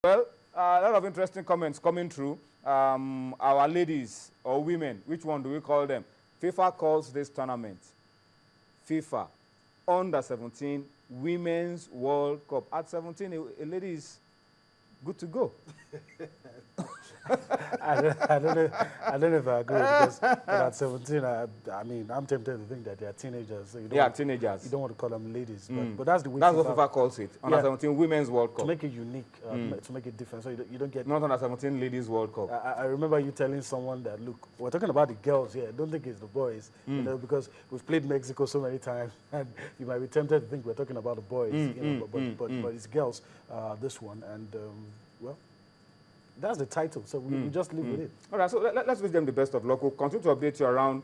Well, a lot of interesting comments coming through. Our ladies or women, which one do we call them? FIFA calls this tournament FIFA Under-17 Women's World Cup. At 17, a lady is good to go. I don't know if I agree because at 17, I mean, I'm tempted to think that they are teenagers. So teenagers. You don't want to call them ladies, but that's the way. That's what FIFA calls it. Under-17 Women's World Cup. To make it unique, to make it different, so you don't get. Not Under-17 Ladies World Cup. I remember you telling someone that, look, we're talking about the girls here. Don't think it's the boys, you know, because we've played Mexico so many times, and you might be tempted to think we're talking about the boys, but it's girls. This one, and well. That's the title, so we just live with it. All right, so let's wish them the best of luck. We'll continue to update you around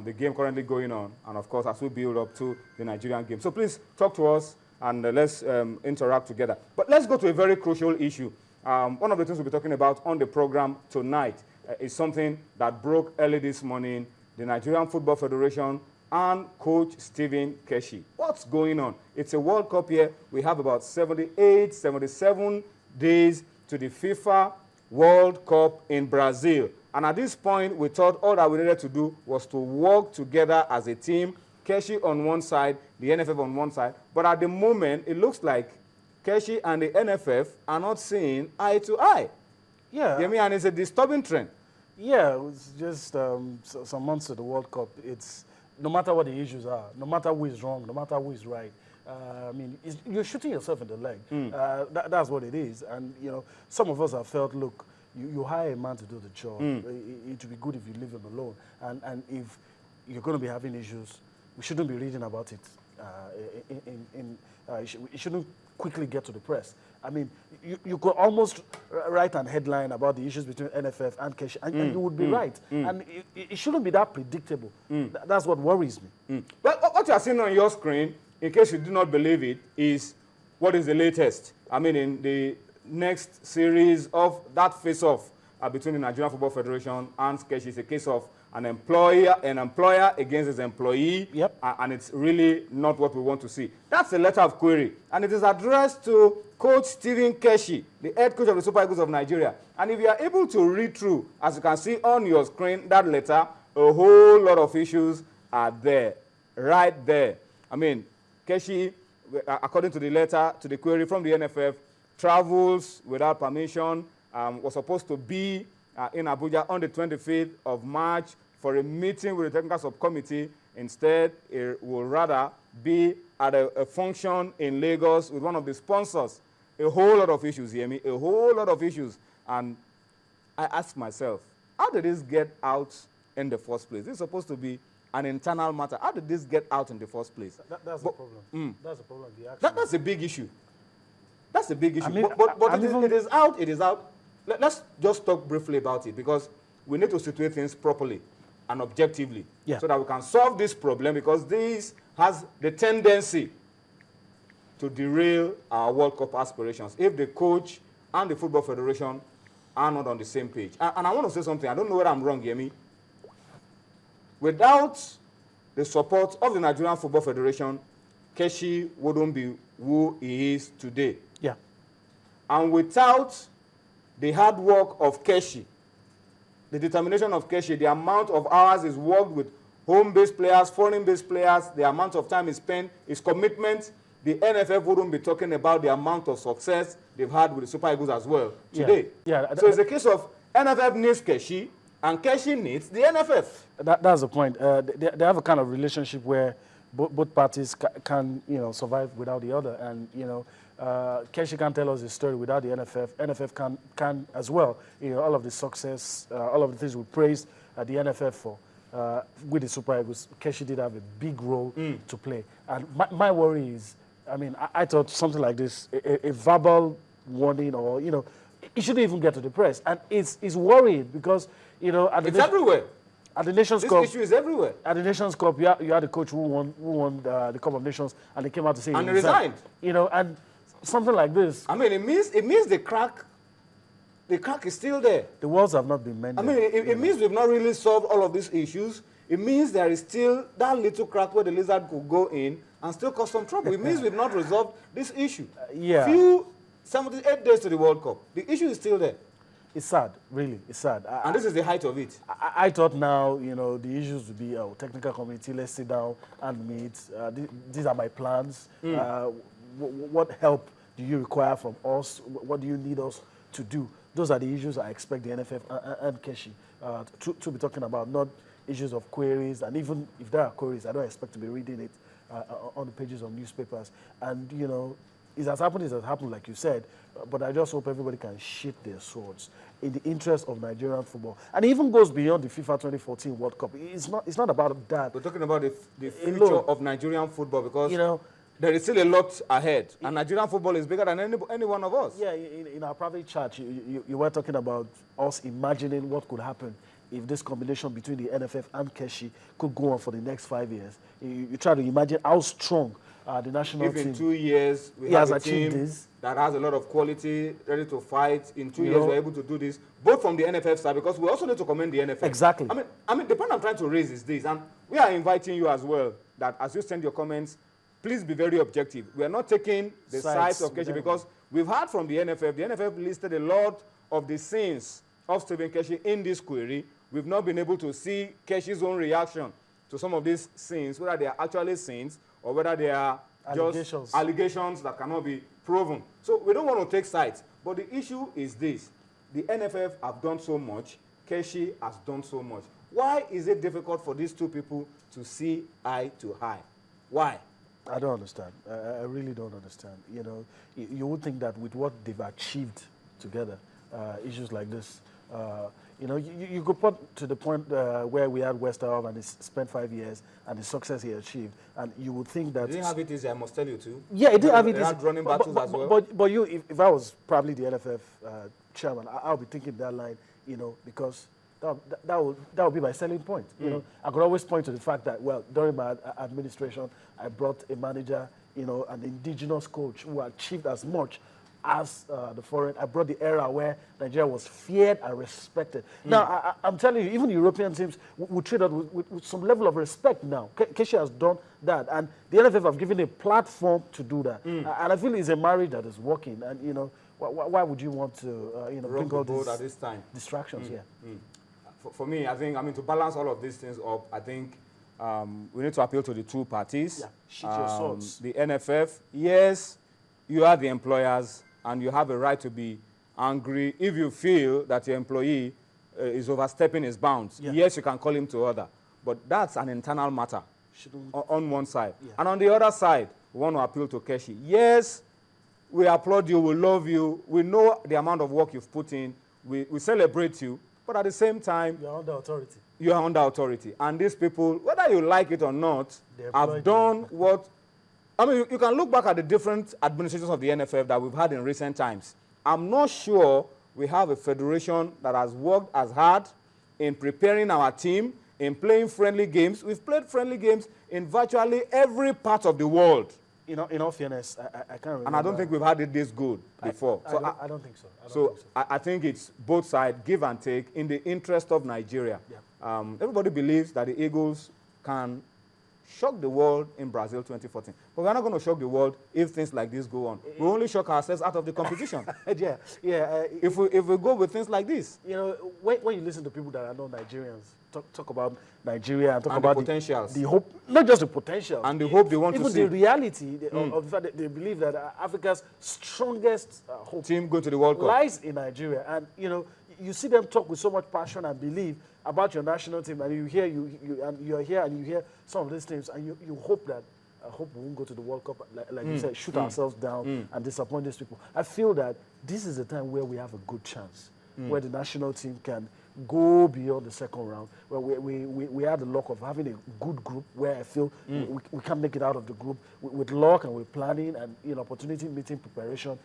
the game currently going on, and of course, as we build up to the Nigerian game. So please talk to us, and let's interact together. But let's go to a very crucial issue. One of the things we'll be talking about on the program tonight is something that broke early this morning, the Nigerian Football Federation and Coach Stephen Keshi. What's going on? It's a World Cup year. We have about 78, 77 days to the FIFA World Cup in Brazil. And at this point, we thought all that we needed to do was to work together as a team, Keshi on one side, the NFF on one side. But at the moment, it looks like Keshi and the NFF are not seeing eye to eye. Yeah. You mean, and it's a disturbing trend. Yeah, it's just some months of the World Cup. It's no matter what the issues are, no matter who is wrong, no matter who is right. I mean, you're shooting yourself in the leg. That's what it is. And, you know, some of us have felt, look, you hire a man to do the job. It would be good if you leave him alone. And if you're going to be having issues, we shouldn't be reading about it. It shouldn't quickly get to the press. I mean, you could almost write an headline about the issues between NFF and Keshi, and you would be right. And it shouldn't be that predictable. That's what worries me. Well, what you are seeing on your screen, in case you do not believe it, is what is the latest. I mean, in the next series of that face-off between the Nigerian Football Federation and Keshi, it's a case of an employer against his employee, and it's really not what we want to see. That's a letter of query, and it is addressed to Coach Stephen Keshi, the head coach of the Super Eagles of Nigeria. And if you are able to read through, as you can see on your screen, that letter, a whole lot of issues are there, right there. I mean, Keshi, according to the letter, to the query from the NFF, travels without permission, was supposed to be in Abuja on the 25th of March for a meeting with the technical subcommittee. Instead, it will rather be at a function in Lagos with one of the sponsors. A whole lot of issues, hear me? A whole lot of issues. And I ask myself, how did this get out in the first place? This is supposed to be an internal matter. How did this get out in the first place? That's the problem. That's the problem. That's a big issue. That's a big issue. I mean, but it is out. It is out. Let's just talk briefly about it, because we need to situate things properly and objectively so that we can solve this problem, because this has the tendency to derail our World Cup aspirations if the coach and the Football Federation are not on the same page. And I want to say something. I don't know whether I'm wrong, Yemi. Without the support of the Nigerian Football Federation, Keshi wouldn't be who he is today. Yeah. And without the hard work of Keshi, the determination of Keshi, the amount of hours he's worked with home-based players, foreign-based players, the amount of time he spent, his commitment, the NFF wouldn't be talking about the amount of success they've had with the Super Eagles as well today. So it's a case of NFF needs Keshi, and Keshi needs the NFF. That's the point. They have a kind of relationship where both parties can survive without the other. And, Keshi can't tell us his story without the NFF. NFF can as well. All of the success, all of the things we praised the NFF for with the Super Eagles, Keshi did have a big role to play. And my worry is, I mean, I thought something like this, a verbal warning or, it shouldn't even get to the press. And it's worrying because, it's everywhere. At the Nations Cup, this issue is everywhere. At the Nations Cup, you had a coach who won the Cup of Nations, and they came out to say he resigned. And something like this. I mean, it means the crack is still there. The walls have not been mended. I mean, it means we've not really solved all of these issues. It means there is still that little crack where the lizard could go in and still cause some trouble. It means we've not resolved this issue. 78 days to the World Cup. The issue is still there. It's sad, really. It's sad. And this is the height of it. I thought now, you know, the issues would be technical committee, let's sit down and meet. These are my plans. What help do you require from us? What do you need us to do? Those are the issues I expect the NFF and Keshi to be talking about, not issues of queries. And even if there are queries, I don't expect to be reading it on the pages of newspapers. And, you know, it has happened, like you said, but I just hope everybody can sheath their swords in the interest of Nigerian football. And it even goes beyond the FIFA 2014 World Cup. It's not about that. We're talking about the future of Nigerian football, because you know, there is still a lot ahead. And Nigerian football is bigger than any one of us. Yeah, in our private chat, you were talking about us imagining what could happen if this combination between the NFF and Keshi could go on for the next 5 years. You try to imagine how strong the national team. If in 2 years we have a team this, that has a lot of quality, ready to fight, in 2 years we're able to do this, both from the NFF side, because we also need to commend the NFF. Exactly. I mean, the point I'm trying to raise is this, and we are inviting you as well, that as you send your comments, please be very objective. We are not taking the sides of Keshi, because we've heard from the NFF. The NFF listed a lot of the sins of Stephen Keshi in this query. We've not been able to see Keshi's own reaction to some of these sins, whether they are actually sins or whether they are just allegations that cannot be proven. So we don't want to take sides. But the issue is this. The NFF have done so much. Keshi has done so much. Why is it difficult for these two people to see eye to eye? Why? I don't understand. I really don't understand. You know, you would think that with what they've achieved together, issues like this, you know, you could put to the point where we had Westerhoff and he spent 5 years and the success he achieved, and you would think that... He didn't have it easy, I must tell you too. Yeah, he didn't have it easy. He had running battles as well. But you, if I was probably the NFF chairman, I'll be thinking that line, you know, because that would be my selling point. You know, I could always point to the fact that, well, during my administration, I brought a manager, you know, an indigenous coach who achieved as much as the foreign. I brought the era where Nigeria was feared and respected. Now, I'm telling you, even European teams will treat us with some level of respect now. Keshi has done that, and the NFF have given a platform to do that. And I feel it's a marriage that is working. And, you know, why would you want to, you know, bring all these at this time distractions? For me, I mean, to balance all of these things up, I think we need to appeal to the two parties. Yeah, sheet your swords. The NFF, yes, you are the employers, and you have a right to be angry if you feel that your employee is overstepping his bounds. Yeah. Yes, you can call him to order, but that's an internal matter on one side. Yeah. And on the other side, we want to appeal to Keshi. Yes, we applaud you, we love you, we know the amount of work you've put in, we celebrate you, but at the same time, You're under authority. You are under authority. And these people, whether you like it or not, have done what... I mean, you can look back at the different administrations of the NFF that we've had in recent times. I'm not sure we have a federation that has worked as hard in preparing our team, in playing friendly games. We've played friendly games in virtually every part of the world. You know, in all fairness, I can't remember. And I don't think we've had it this good before. I don't think so. I think it's both sides, give and take, in the interest of Nigeria. Yeah. Everybody believes that the Eagles can shock the world in Brazil 2014. But we're not going to shock the world if things like this go on. We only shock ourselves out of the competition. If we go with things like this. You know, when you listen to people that are not Nigerians talk about Nigeria and talk and about the potentials, the hope, not just the potential, and the hope they want to see. Even the reality of the fact that they believe that Africa's strongest hope team going to the World Cup lies in Nigeria. And you know, you see them talk with so much passion and belief about your national team, and you're here and you hear some of these teams, and you hope that hope we won't go to the World Cup, like you said, shoot ourselves down and disappoint these people. I feel that this is the time where we have a good chance, where the national team can go beyond the second round, where we had the luck of having a good group, where I feel we can make it out of the group with luck and with planning and, you know, opportunity meeting preparation.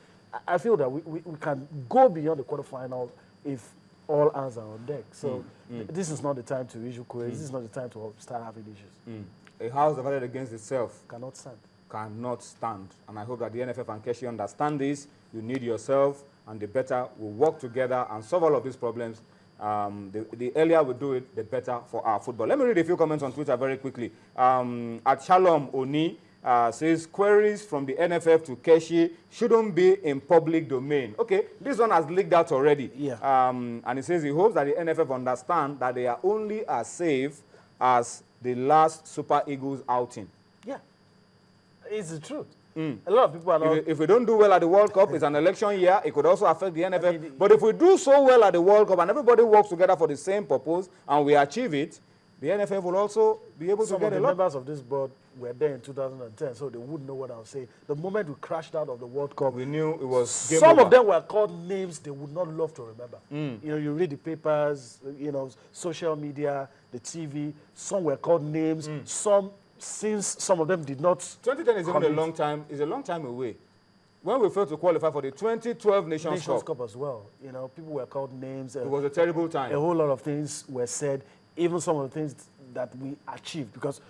I feel that we can go beyond the quarterfinal if all hands are on deck. So this is not the time to issue queries. This is not the time to start having issues. A house divided against itself cannot stand. Cannot stand. And I hope that the NFF and Keshi understand this. You need yourself, and the better we work together and solve all of these problems. The earlier we do it, the better for our football. Let me read a few comments on Twitter very quickly. At Shalom Oni, says queries from the NFF to Keshi shouldn't be in public domain. Okay, this one has leaked out already. Yeah. And it says he hopes that the NFF understand that they are only as safe as the last Super Eagles outing. Yeah, it's the truth. A lot of people are not... If we don't do well at the World Cup, it's an election year, it could also affect the NFF. But if we do so well at the World Cup and everybody works together for the same purpose and we achieve it, the NFF will also be able to get a lot. Some of the members of this board were there in 2010, so they wouldn't know what I was saying. The moment we crashed out of the World Cup, we knew it was game some over. of them were called names they would not love to remember. You know, you read the papers, you know, social media, the TV, some were called names, since some of them did not... 2010 is even a long time, is a long time away. When we failed to qualify for the 2012 Nations Cup as well, you know, people were called names. It was a terrible time. A whole lot of things were said, even some of the things that we achieved, because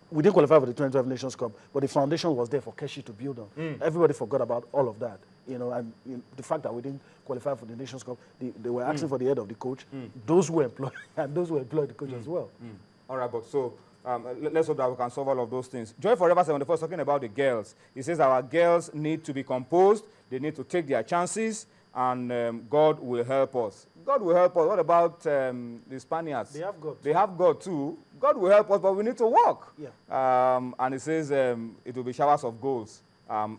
we didn't qualify for the 2012 Nations Cup, but the foundation was there for Keshi to build on. Everybody forgot about all of that, you know, and the fact that we didn't qualify for the Nations Cup, they were asking for the head of the coach. Those who were employed, and those who employed the coach as well. All right, but so let's hope that we can solve all of those things. Joy Forever 74 is talking about the girls. He says our girls need to be composed, they need to take their chances, and God will help us. God will help us. What about the Spaniards? They have God. They have God too. God will help us, but we need to work. Yeah. And it says it will be showers of goals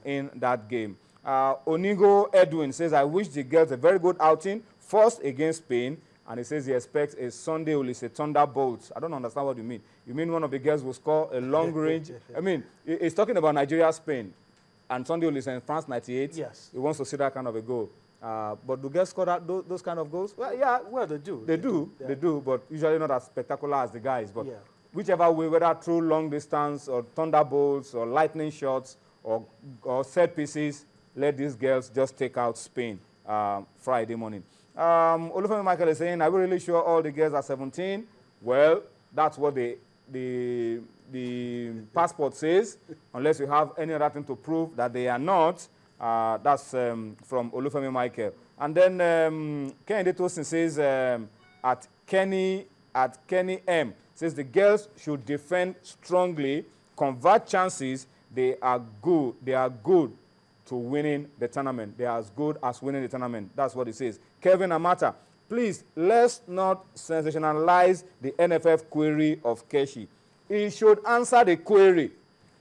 in that game. Onigo Edwin says, I wish the girls a very good outing, first against Spain. And he says he expects a Sunday Olise thunderbolt. I don't understand what you mean. You mean one of the girls will score a long range? I mean, he's talking about Nigeria, Spain, and Sunday Olise in France 98. Yes. He wants to see that kind of a goal. But do girls score those kind of goals? Well, yeah. Well, they do. They do, but usually not as spectacular as the guys. But yeah. Whichever way, whether through long distance or thunderbolts or lightning shots or set pieces, let these girls just take out Spain Friday morning. Olufemi Michael is saying, are we really sure all the girls are 17? Well, that's what the passport says, unless you have any other thing to prove that they are not. That's from Olufemi Michael. And then Kennedy Tosin says, at Kenny M, says the girls should defend strongly, convert chances. They are good to winning the tournament. They are as good as winning the tournament. That's what it says. Kevin Amata, please, let's not sensationalize the NFF query of Keshi. He should answer the query.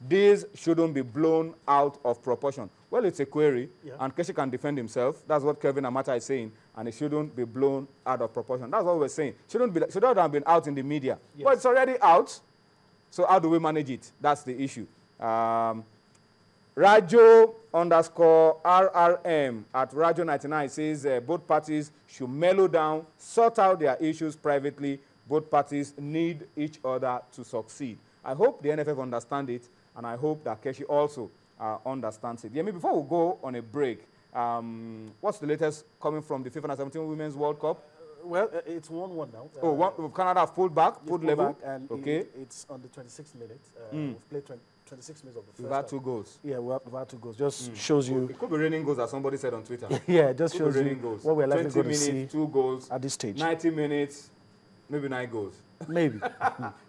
These shouldn't be blown out of proportion. Well, it's a query, and Keshi can defend himself. That's what Kevin Amata is saying, and it shouldn't be blown out of proportion. That's what we're saying. Shouldn't have been out in the media. Yes. But it's already out, so how do we manage it? That's the issue. Rajo_RRM at Rajo99 says both parties should mellow down, sort out their issues privately. Both parties need each other to succeed. I hope the NFF understand it, and I hope that Keshi also understands it. Yeah, maybe before we go on a break, what's the latest coming from the FIFA Under-17 Women's World Cup? Well, it's 1-1 now. Canada have pulled back, pulled level. And okay. It's on the 26th minute. We've played 26 minutes of the first. We've had 2 goals. Yeah, we've had 2 goals. Just shows you. It could be raining goals, as somebody said on Twitter. Yeah, it just shows you goals. what we're likely 20 going minutes, to see 2 goals. At this stage. 90 minutes, maybe 9 goals. Maybe.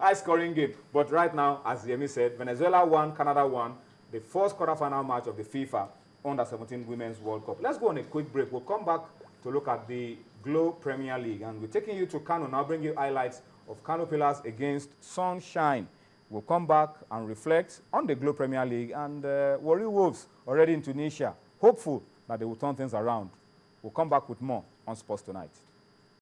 High scoring game. But right now, as Yemi said, Venezuela won, Canada won the first quarterfinal match of the FIFA Under-17 Women's World Cup. Let's go on a quick break. We'll come back to look at the Glow Premier League. And we're taking you to Kano now, bring you highlights of Kano Pillars against Sunshine. We'll come back and reflect on the Glow Premier League and Warri Wolves already in Tunisia. Hopeful that they will turn things around. We'll come back with more on Sports Tonight.